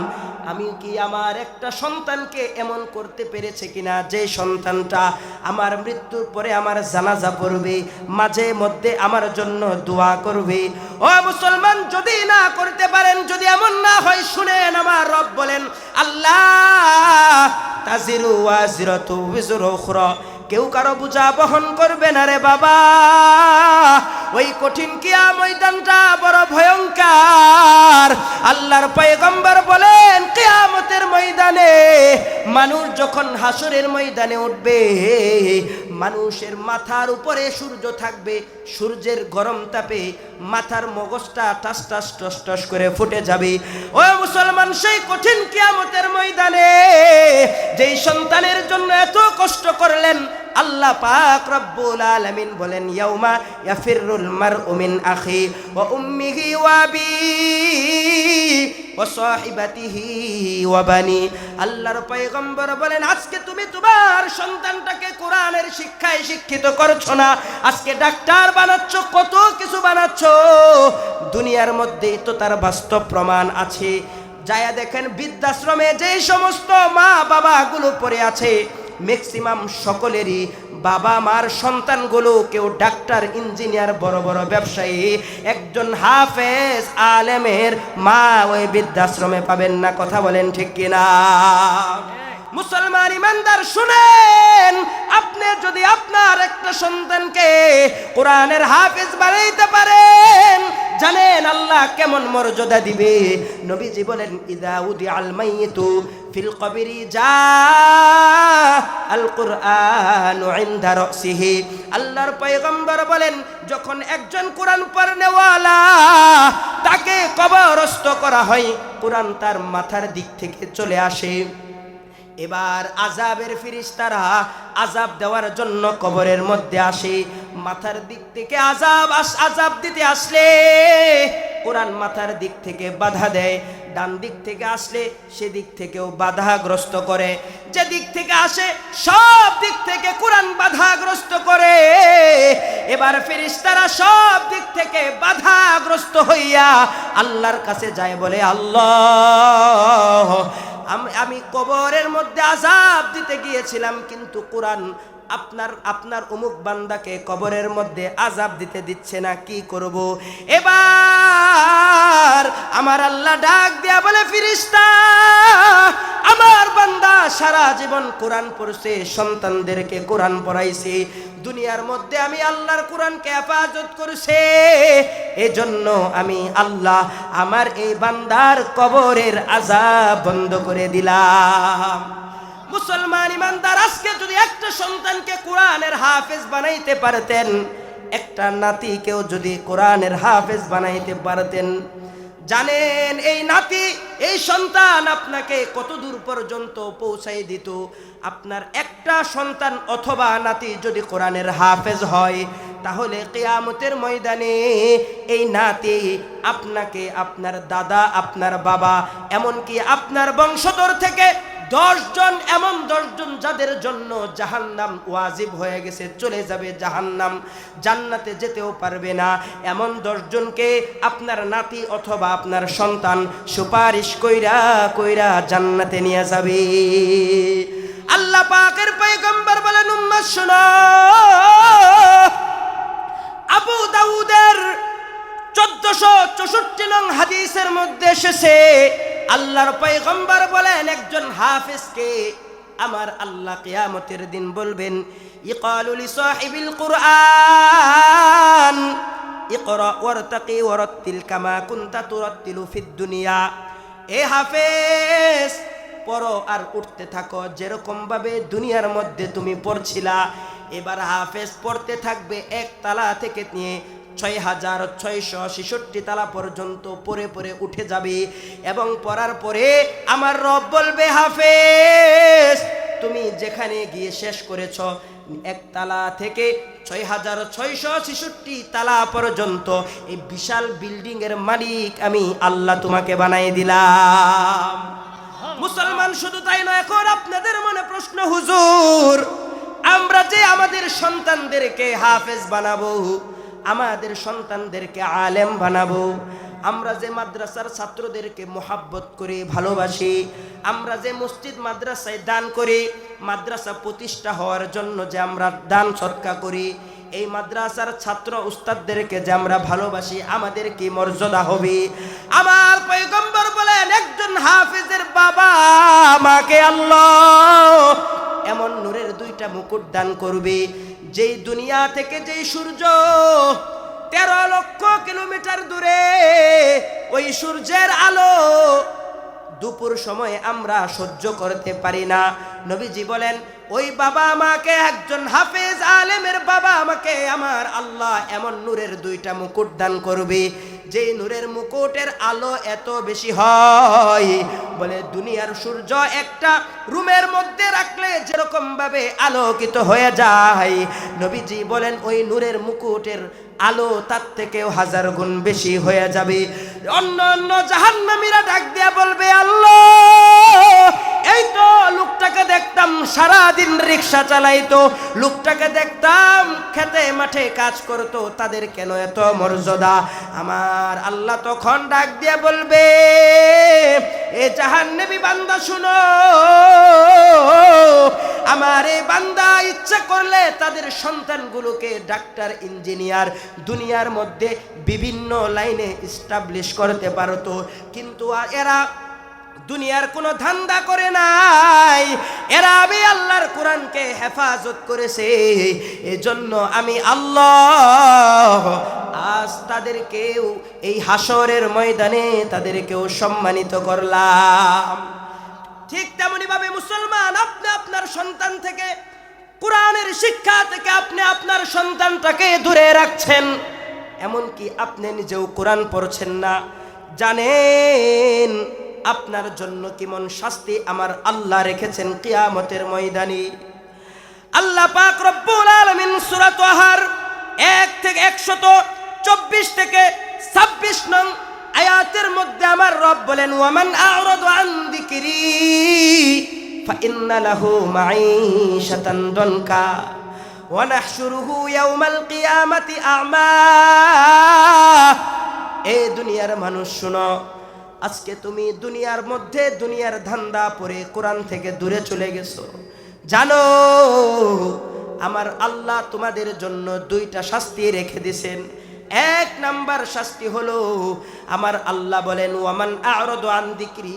আমি কি আমার একটা সন্তানকে এমন করতে পেরেছে কিনা যে সন্তানটা আমার মৃত্যুর পরে আমার জানাজা পড়বে, মাঝে মধ্যে আমার জন্য দোয়া করবে? ও মুসলমান, যদি না করতে পারেন, যদি এমন না হয়, শুনেন আমার রব বলেন, আল্লাহ তাজিরু ওয়াজিরাতু বিজরা উখরা, কেউ কারো বোঝা বহন করবে না রে বাবা। ওই কঠিন কিয়ামত ময়দানটা বড় ভয়ঙ্কর। আল্লাহর পয়গম্বর বলেন, কিয়ামতের ময়দানে মানুষ যখন হাসরের ময়দানে উঠবে, মানুষের মাথার উপরে সূর্য থাকবে, সূর্যের গরম তাপে মাথার মগজটা টাস টাস টস টস করে ফুটে যাবে। ও মুসলমান, সেই কঠিন কিয়ামতের ময়দানে যেই সন্তানের জন্য এত কষ্ট করলেন, আল্লাহ পাক রব্বুল আলামিন বলেন ইয়াউমা ইয়াফিরুল মারউ মিন আখি ওয়া উম্মিহি ওয়া আবিহি ওয়া সাহিবাতিহি ওয়া বানি। আল্লাহর পয়গম্বর বলেন আজকে তুমি তোমার সন্তানটাকে কোরআনের শিক্ষায় শিক্ষিত করছো না, আজকে ডাক্তার বানাচ্ছ, কত কিছু বানাচ্ছ, দুনিয়ার মধ্যে তো তার বাস্তব প্রমাণ আছে। যায়া দেখেন বৃদ্ধাশ্রমে যে সমস্ত মা বাবাগুলো পড়ে আছে, ম্যাক্সিমাম সকলেরই বাবা মার সন্তানগুলো কেউ ডাক্তার, ইঞ্জিনিয়ার, বড় বড় ব্যবসায়ী, একজন হাফেজ আলেমের মা ওই বৃদ্ধাশ্রমে পাবেন না। কথা বলেন ঠিক কিনা? মুসলমান ইমানদার শুনেন, আপনি যদি আপনার একটা সন্তানকে কোরআনের হাফেজ বানাইতে পারেন, জানেন আল্লাহ কেমন মর্যাদা দিবে। নবীজি বলেন ইদা উদি আল মাইয়িতু ফিল কবরি যা আল কুরআন ইনদা রাসিহি। আল্লাহর পয়গম্বর বলেন যখন একজন কোরআন পড়নেওয়ালা তাকে কবরস্থ করা হয়, কোরআন তার মাথার দিক থেকে চলে আসে। এবার আযাবের ফেরেশতারা আযাব দেওয়ার জন্য কবরের মধ্যে আসে। মাথার দিক থেকে আযাব দিতে আসলে কোরআন মাথার দিক থেকে বাধা দেয়, ডান দিক থেকে আসলে সেদিক থেকেও বাধাগ্রস্ত করে, যে দিক থেকে আসে সব দিক থেকে কোরআন বাধাগ্রস্ত করে। এবার ফেরেশতারা সব দিক থেকে বাধাগ্রস্ত হইয়া আল্লাহর কাছে যায়, বলে আল্লাহ আমি কবরের মধ্যে আযাব দিতে গিয়েছিলাম, কিন্তু কোরআন আপনার অমুক বান্দাকে কবরের মধ্যে আযাব দিতে দিচ্ছে না, কি করব? এবার আমার আল্লাহ ডাক দিয়া বলে ফেরেশতা, আমার বান্দা সারা জীবন কোরআন পড়ছে, সন্তানদেরকে কোরআন পড়াইছে, দুনিয়ার মধ্যে আমি আল্লাহর কোরআনকে হেফাজত করছে, এজন্য আমি আল্লাহ আমার এই বান্দার কবরের আযাব বন্ধ করে দিলাম। মুসলমান ইমানদার, আজকে যদি একটা সন্তানকে কোরআনের হাফেজ বানাইতে পারতেন, একটা নাতিকেও যদি কোরআনের হাফেজ বানাইতে পারতেন, জানেন এই নাতি, এই সন্তান আপনাকে কত দূর পর্যন্ত পৌঁছাই দিত। আপনার একটা সন্তান অথবা নাতি যদি কোরআনের হাফেজ হয়, তাহলে কিয়ামতের ময়দানে এই নাতি আপনাকে, আপনার দাদা, আপনার বাবা, এমনকি আপনার বংশধর থেকে 10 জন, এমন 10 জন যাদের জন্য জাহান্নাম ওয়াজিব হয়ে গেছে, চলে যাবে জাহান্নাম, জান্নাতে যেতেও পারবে না, এমন 10 জনকে আপনার নাতি অথবা আপনার সন্তান সুপারিশ কইরা কইরা জান্নাতে নিয়ে যাবে। আল্লাহ পাকের পয়গম্বর বলেন উম্মাত শুনো, আবু দাউদের 1464 নং হাদিসের মধ্যে এসেছে, আল্লাহর পয়গম্বর বলেন একজন হাফেজকে আমার আল্লাহ কিয়ামতের দিন বলবেন, ইকালু লিসাহিবিল কুরআন ইকরা ওয়ারতাকি ওয়ারাত্তিল কামা কুনতা তুরাত্তিলু ফিদ দুনিয়া। এ হাফেজ, পড়ো আর উঠতে থাকো যেরকম ভাবে দুনিয়ার মধ্যে তুমি পড়ছিলা। এবার হাফেজ পড়তে থাকবে এক তালা থেকে নিয়ে 6666 তালা পর্যন্ত পড়ে পড়ে উঠে যাবে, এবং পড়ার পরে আমার রব বলবে, হাফেজ তুমি যেখানে গিয়ে শেষ করেছ, এক তালা থেকে 6666 তালা পর্যন্ত এই বিশাল বিল্ডিং এর মালিক আমি আল্লাহ তোমাকে বানাই দিলাম। মুসলমান শুধু তাই নয়, এখন আপনাদের মনে প্রশ্ন, হুজুর আমরা যে আমাদের সন্তানদেরকে হাফেজ বানাবো, আমাদের সন্তানদেরকে আলেম বানাবো, আমরা যে মাদ্রাসার ছাত্রদেরকে মোহাব্বত করি, ভালোবাসি, আমরা যে মসজিদ মাদ্রাসায় দান করি, মাদ্রাসা প্রতিষ্ঠা হওয়ার জন্য যে আমরা দান সৎকা করি, এই মাদ্রাসার ছাত্র উস্তাদদেরকে যে আমরা ভালোবাসি, আমাদের কি মর্যাদা হবে? আমার পয়গম্বর বলেন একজন হাফেজের বাবা মাকে আল্লাহ এমন নূরের 2টা মুকুট দান করবে, যেই দুনিয়া থেকে যেই সূর্য 13 লক্ষ কিলোমিটার দূরে, ওই সূর্যের আলো দুপুর সময় আমরা সহ্য করতে পারি না। নবীজি বলেন ওই বাবা আমাকে, একজন হাফেজ আলেমের বাবা আমাকে আমার আল্লাহ এমন নূরের 2টা মুকুট দান করবে, যেই নূরের মুকুটের আলো এত বেশি হয়, বলে দুনিয়ার সূর্য একটা রুমের মধ্যে রাখলে যেরকম ভাবে আলোকিত হয়ে যায়, নবীজি বলেন ওই নূরের মুকুটের আলো তার থেকেও 1000 গুণ বেশি হয়ে যাবে। অন্য অন্য জাহান্নামীরা ডাক দিয়া বলবে, আল্লাহ, এই তো লোকটাকে দেখতাম সারাদিন রিক্সা চালাইতো, লোকটাকে দেখতাম খেতে মাঠে কাজ করতো, তাদের কেন এত মর্যাদা? আমার আল্লাহ তখন ডাক দিয়া বলবে, এ জাহান্নামী বান্দা শুনো, আমার এই বান্দা ইচ্ছা করলে তাদের সন্তানগুলোকে ডাক্তার, ইঞ্জিনিয়ার, দুনিয়ার মধ্যে বিভিন্ন লাইনে এস্টাবলিশ করতে পারতো, কিন্তু এরা দুনিয়ার কোনো ধান্দা করে নাই, এরা আমি আল্লাহর কোরআনকে হেফাজত করেছে। এজন্য আমি আল্লাহ আজ তাদেরকেও এই হাসরের ময়দানে তাদেরকেও সম্মানিত করলাম। ঠিক তেমনি ভাবে মুসলমান, আপনি আপনার সন্তান থেকে, কোরআনের শিক্ষা থেকে আপনি আপনার সন্তানটাকে দূরে রাখছেন, এমনকি আপনি নিজেও কোরআন পড়ছেন না। জানেন আপনার জন্য কেমন শাস্তি আমার আল্লাহ রেখেছেন কিয়ামতের ময়দানে? আল্লাহ পাক রব্বুল আলামিন সূরা তাহার 1 থেকে 124 থেকে 26 নং আয়াতের মধ্যে আমার রব বলেন, ওয়ামান আ'রাদু আন যিকরি ফাইন্না লাহু মাঈশাতান দনকা ওয়া নাহশুরুহু ইয়াওমাল কিয়ামাতি আ'মা। এই দুনিয়ার মানুষ শুনো, আজকে তুমি দুনিয়ার মধ্যে দুনিয়ার ধান্দা পড়ে কোরআন থেকে দূরে চলে গেছো, জানো আমার আল্লাহ তোমাদের জন্য 2টা শাস্তি রেখে দিয়েছেন। 1 নাম্বার শাস্তি হলো, আমার আল্লাহ বলেন, ওয়ামান আ'রাদু আন যিকরি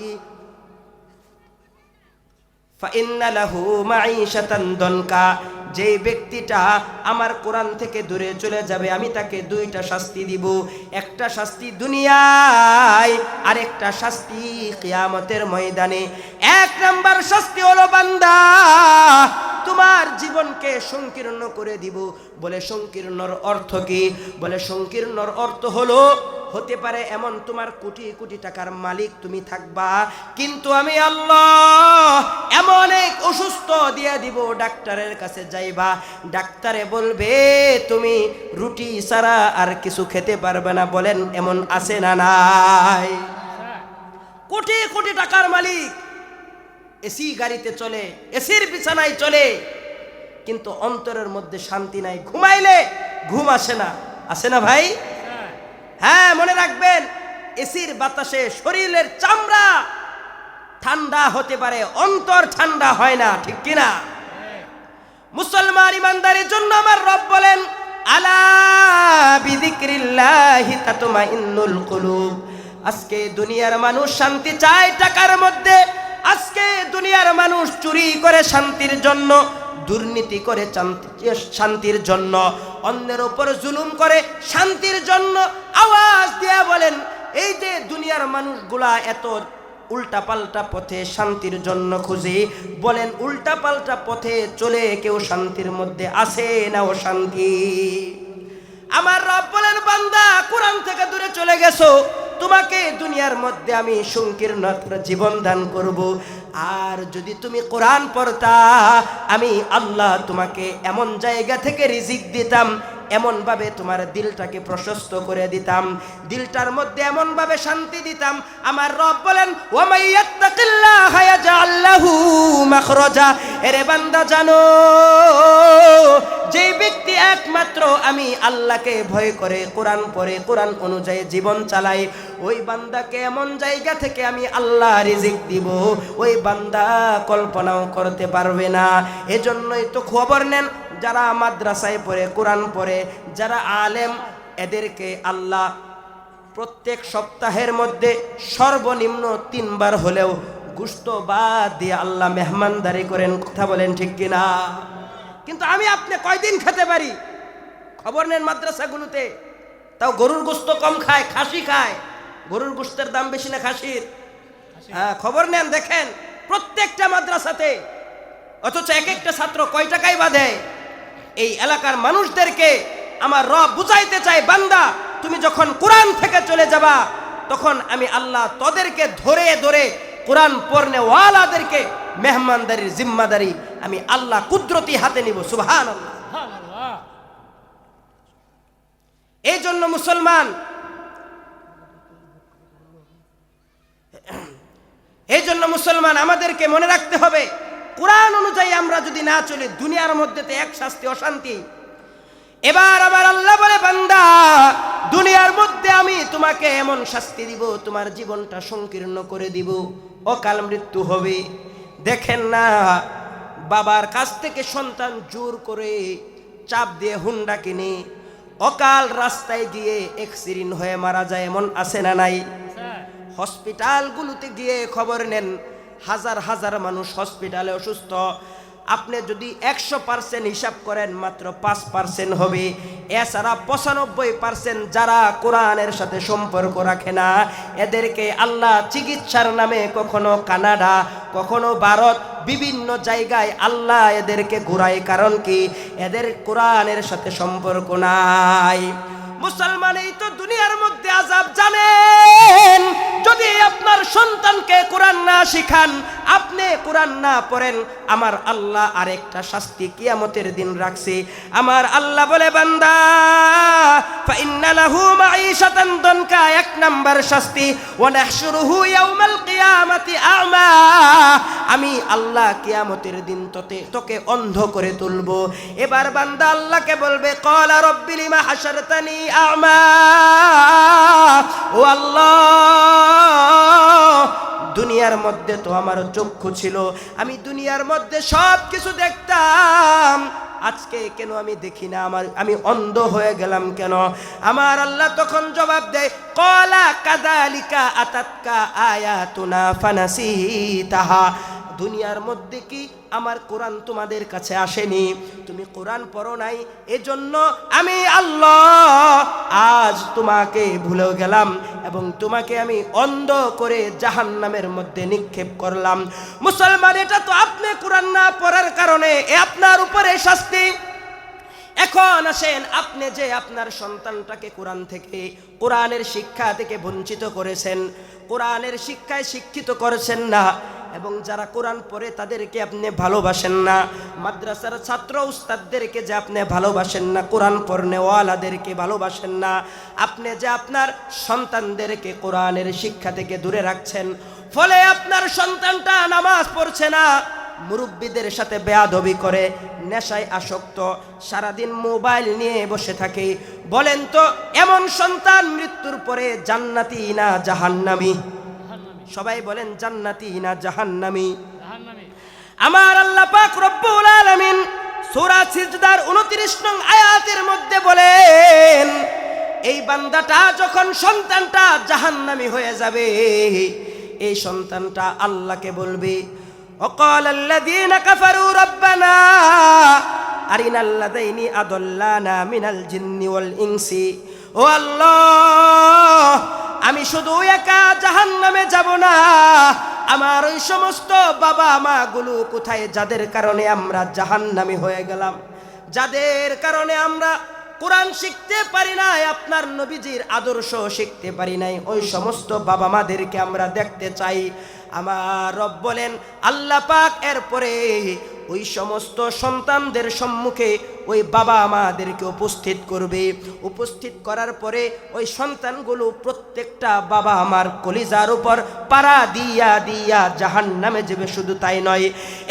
ফাইন্না লাহু মাঈশাতান দনকা, যে ব্যক্তিটা আমার কোরআন থেকে দূরে চলে যাবে আমি তাকে 2টা শাস্তি দিব। একটা শাস্তি দুনিয়ায়, আর একটা শাস্তি কিয়ামতের ময়দানে। 1 নাম্বার শাস্তি হলো, বান্দা তোমার জীবনকে সংকীর্ণ করে দিব। বলে সংকীর্ণর অর্থ কি? বলে সংকীর্ণর অর্থ হলো, হতে পারে এমন তোমার কোটি কোটি টাকার মালিক তুমি থাকবা, কিন্তু আমি আল্লাহ এমন এক অসুস্থ দিয়ে দিব, ডাক্তারের কাছে যাইবা, ডাক্তারে বলবে তুমি রুটি ছাড়া আর কিছু খেতে পারবে না। বলেন এমন আছে না নাই? কোটি কোটি টাকার মালিক, এসি গাড়িতে চলে, এসির বিছানায় চলে, কিন্তু অন্তরের মধ্যে শান্তি নাই, ঘুমাইলে ঘুম আসে না। আসে না ভাই? হ্যাঁ, মনে রাখবেন, এসির বাতাসে শরীরের চামড়া ঠান্ডা হতে পারে, অন্তর ঠান্ডা হয় না, ঠিক কিনা? মুসলমান ইমানদারের জন্য আমার রব বলেন, আলা বিযিকরিল্লাহি তাতমাইন্নুল কুলুব। আজকে দুনিয়ার মানুষ শান্তি চায় টাকার মধ্যে, আজকে দুনিয়ার মানুষ চুরি করে শান্তির জন্য, দুর্নীতি করে শান্তির জন্য, অন্যের উপর জুলুম করে শান্তির জন্য। আওয়াজ দিয়া বলেন, এই যে দুনিয়ার মানুষগুলা এত উল্টাপাল্টা পথে শান্তির জন্য খুঁজে, বলেন উল্টাপাল্টা পথে চলে কেউ শান্তির মধ্যে আসে না? ও শান্তি আমার রব বলেন, বান্দা কোরআন থেকে দূরে চলে গেছো, তোমাকে দুনিয়ার মধ্যে আমি সংকীর্ণ জীবন দান করব। আর যদি তুমি কোরআন পড়তা, আমি আল্লাহ তোমাকে এমন জায়গা থেকে রিজিক দিতাম, এমন ভাবে তোমার দিলটাকে প্রশস্ত করে দিতাম, দিলটার মধ্যে এমন ভাবে শান্তি দিতাম। আমার রব বলেন, ওয়া মাইয়াত্তাকিল্লাহা ইয়াজআল লাহু মাখরাজা। এরে বান্দা জানো, যে ব্যক্তি একমাত্র আমি আল্লাহকে ভয় করে কোরআন পড়ে কোরআন অনুযায়ী জীবন চালায়, ওই বান্দাকে এমন জায়গা থেকে আমি আল্লাহ রিজিক দিব, ওই বান্দা কল্পনাও করতে পারবে না। এজন্যই তো খবর নেন, যারা মাদ্রাসায় পড়ে কোরআন পড়ে, যারা আলেম, এদেরকে আল্লাহ প্রত্যেক সপ্তাহের মধ্যে সর্বনিম্ন 3 বার হলেও গোশত বাদ দিয়ে আল্লাহ মেহমানদারি করেন। কথা বলেন ঠিক কিনা? কিন্তু আমি আপনি কয়দিন খেতে পারি? খবর নেন মাদ্রাসাগুলোতে, তাও গরুর গোশত কম খায়, খাসি খায়। গরুর গোশতের দাম বেশি না খাসির? হ্যাঁ, খবর নেন, দেখেন প্রত্যেকটা মাদ্রাসাতে। অথচ এক একটা ছাত্র কয় টাকাই বাঁধে। এই এলাকার মানুষদেরকে আমার রব বুঝাইতে চায়, বান্দা তুমি যখন কোরআন থেকে চলে যাবা তখন আমি আল্লাহ তোদেরকে ধরে ধরে কোরআন পড়নে ওয়ালাদেরকে মেহমানদারির জিম্মাদারি আমি আল্লাহ কুদরতি হাতে নিব। সুবহানাল্লাহ। এই জন্য মুসলমান আমাদেরকে মনে রাখতে হবে, কোরআন অনুযায়ী আমরা যদি না চলি দুনিয়ার মধ্যে তো এক শাস্তি অশান্তি। এবার আমার আল্লাহ বলে, বান্দা দুনিয়ার মধ্যে আমি তোমাকে এমন শাস্তি দিব, তোমার জীবনটা সংকীর্ণ করে দিব, অকাল মৃত্যু হবে। দেখেন না, বাবার কাছ থেকে সন্তান জোর করে চাপ দিয়ে হুন্ডা কিনে অকাল রাস্তায় গিয়ে অ্যাক্সিডেন্ট হয়ে মারা যায়, এমন আছে না নাই? হসপিটালগুলোতে গিয়ে খবর নেন, হাজার হাজার মানুষ হসপিটালে অসুস্থ। আপনি যদি 100% হিসাব করেন মাত্র 5% হবে। এছাড়া 95% যারা কোরআনের সাথে সম্পর্ক রাখে না, এদেরকে আল্লাহ চিকিৎসার নামে কখনো কানাডা, কখনো ভারত, বিভিন্ন জায়গায় আল্লাহ এদেরকে ঘুরায়। কারণ কি? এদের কোরআনের সাথে সম্পর্ক নাই। মুসলমান এই তো দুনিয়ার মধ্যে আযাব জানেন। যদি আপনার সন্তানকে কোরআন না শিখান, আপনি কোরআন না পড়েন, আমার আল্লাহ আরেকটা শাস্তি কিয়ামতের দিন রাখছে। আমার আল্লাহ বলে, বান্দা ফাইন্না লাহু মাঈশাতান দনকা, 1 নাম্বার শাস্তি, ওয়া নাহশুরুহু ইয়াউমাল কিয়ামাতি আ'মা, আমি আল্লাহ কিয়ামতের দিন তোকে অন্ধ করে তুলব। এবার বান্দা আল্লাহকে বলবে, ক্বালা রাব্বি লিমা হাশারতানি আ'মা, ও আল্লাহ দুনিয়ার মধ্যে তো আমার চক্ষু ছিল, আমি দুনিয়ার মধ্যে সব কিছু দেখতাম, আজকে কেন আমি দেখি না, আমি অন্ধ হয়ে গেলাম কেন? আমার আল্লাহ তখন জবাব দেয়, ক্বালা কাযালিকা আতাতকা আয়াতুনা ফানাসিতাহা, দুনিয়ার মধ্যে কি আমার কোরআন তোমাদের কাছে আসেনি? তুমি কোরআন পড়ো নাই, এজন্য আমি আল্লাহ আজ তোমাকে ভুলে গেলাম এবং তোমাকে আমি অন্ধ করে জাহান্নামের মধ্যে নিক্ষেপ করলাম। মুসলমান, এটা তো আপনি কোরআন না পড়ার কারণে আপনার উপরে শাস্তি। এখন আসেন, আপনি যে আপনার সন্তানটাকে কোরআন থেকে, কোরআনের শিক্ষা থেকে বঞ্চিত করেছেন, কোরআনের শিক্ষায় শিক্ষিত করেছেন না, এবং যারা কোরআন পড়ে তাদেরকে আপনি ভালোবাসেন না, মাদ্রাসার ছাত্র উস্তাদদেরকে যে আপনি ভালোবাসেন না, কোরআন পড়নেওয়ালাদেরকে ভালোবাসেন না, আপনি যে আপনার সন্তানদেরকে কোরআনের শিক্ষা থেকে দূরে রাখছেন, ফলে আপনার সন্তানটা নামাজ পড়ছে না, মুরব্বীদের সাথে বেয়াদবি করে, নেশায় আসক্ত, সারাদিন মোবাইল নিয়ে বসে থাকে। বলেন তো, এমন সন্তান মৃত্যুর পরে জান্নাতি না জাহান্নামী? সবাই বলেন, জান্নাতি না জাহান্নামী? আমার আল্লাহ পাক রব্বুল আলামিন সূরা সিজদার 29 নং আয়াতের মধ্যে বলেন, এই বান্দাটা যখন সন্তানটা জাহান্নামী হয়ে যাবে, এই সন্তানটা আল্লাহকে বলবে, وقال الذين كفروا ربنا أرنا الذين أضلانا من الجن والإنس, ও আল্লাহ আমি শুধু একা জাহান্নামে যাব না, আমার ওই সমস্ত বাবা মা গুলো কোথায়, যাদের কারণে আমরা জাহান্নামী হয়ে গেলাম, যাদের কারণে আমরা কোরআন শিখতে পারি নাই, আপনার নবীজির আদর্শ শিখতে পারি নাই, ওই সমস্ত বাবা মাদেরকে আমরা দেখতে চাই। আমার রব বলেন, আল্লাহ পাক এরপরে ওই সমস্ত সন্তানদের সম্মুখে ওই বাবা মাদেরকে উপস্থিত করবে। উপস্থিত করার পরে ওই সন্তানগুলো প্রত্যেকটা বাবা আমার কলিজার উপর পাড়া দিয়া দিয়া জাহান্নামে যাবে। শুধু তাই নয়,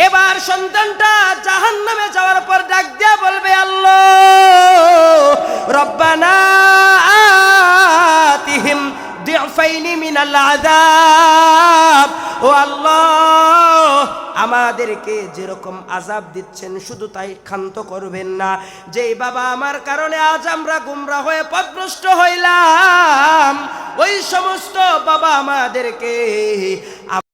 এবার সন্তানটা জাহান্নামে যাওয়ার পর ডাক দিয়া বলবে, আল্লাহ রব্বানা আতিহিম দিফাইনি মিনাল আযাব, ও আল্লাহ আমাদেরকে যেরকম আযাব দিচ্ছেন শুধু তাই ক্ষান্ত করবেন না, যেই বাবা আমার কারণে আজ আমরা গুমরাহ হয়ে পথভ্রষ্ট হইলাম, ওই সমস্ত বাবা আমাদেরকে